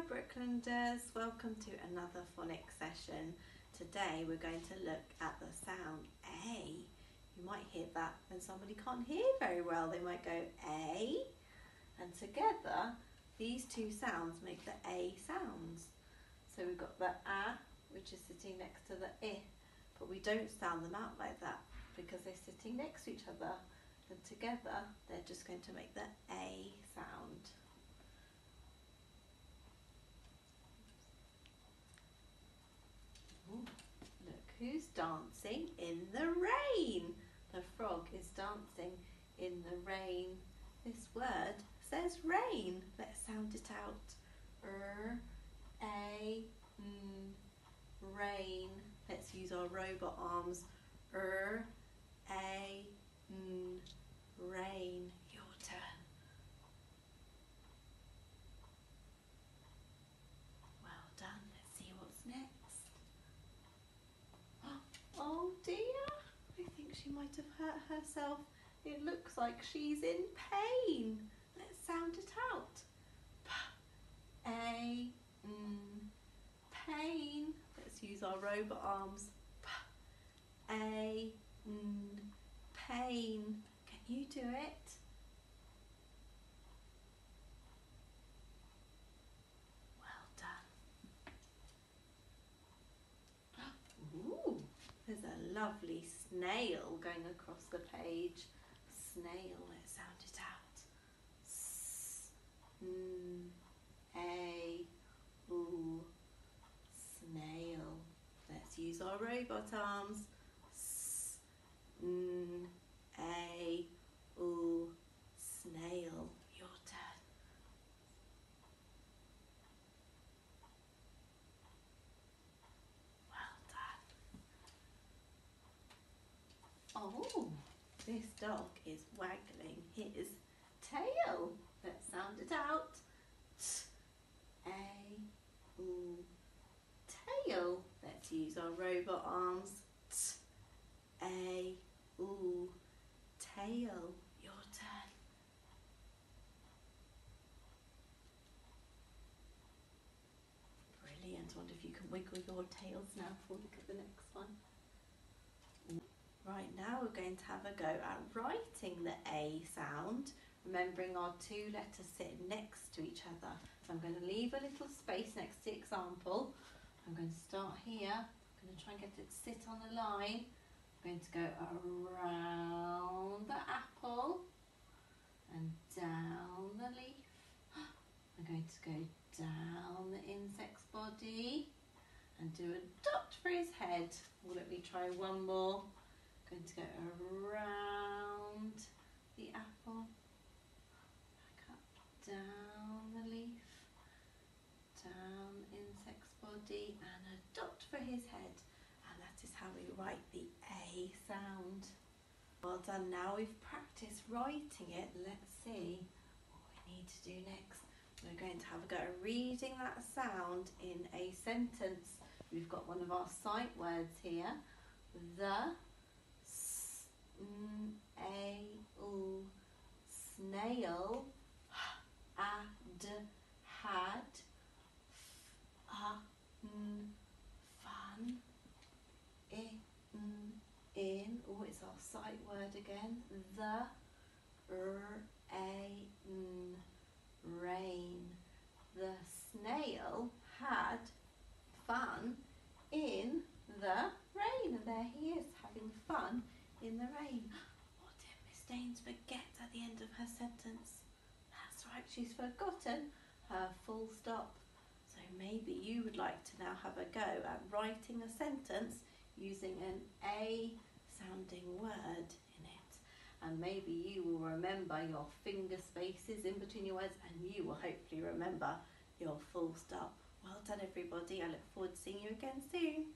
Brooklanders, welcome to another phonics session. Today we're going to look at the sound A. You might hear that when somebody can't hear very well. They might go A, and together these two sounds make the A sounds. So we've got the A, which is sitting next to the I, but we don't sound them out like that because they're sitting next to each other, and together they're just going to make the A sound. Ooh, look who's dancing in the rain. The frog is dancing in the rain. This word says rain. Let's sound it out. Rain. Let's use our robot arms. Rain. Your turn. Well done. Let's see what's next. Oh dear, I think she might have hurt herself. It looks like she's in pain. Let's sound it out. Pain. Let's use our robot arms. Pain. Can you do it? Well done. Ooh. There's a lovely snail going across the page. Snail, let's sound it out. Snail. Let's use our robot arms. Snail. Your turn. Well done. Oh, this dog is waggling his tail. Let's sound it out. Tail. Let's use our robot arms. Tail. Your turn. Brilliant. I wonder if you can wiggle your tails now before we look at the next one. Right, now we're going to have a go at writing the A sound, remembering our two letters sit next to each other. So I'm going to leave a little space next to the example. I'm going to start here. I'm going to try and get it to sit on a line. I'm going to go around the apple and down the leaf. I'm going to go down the insect's body and do a dot for his head. Well, let me try one more. I'm going to go around the apple, back up, down the leaf, down the insect's body, and a dot for his head. And that is how we write the A sound. Well done. Now we've practiced writing it. Let's see what we need to do next. We're going to have a go at reading that sound in a sentence. We've got one of our sight words here. The snail had fun in, oh, it's our sight word again, the rain. The snail had fun in the rain, and there he is having fun in the rain. What did Miss Daynes forget at the end of her sentence? That's right, she's forgotten her full stop. So maybe you would like to now have a go at writing a sentence using an A sounding word in it. And maybe you will remember your finger spaces in between your words, and you will hopefully remember your full stop. Well done everybody, I look forward to seeing you again soon.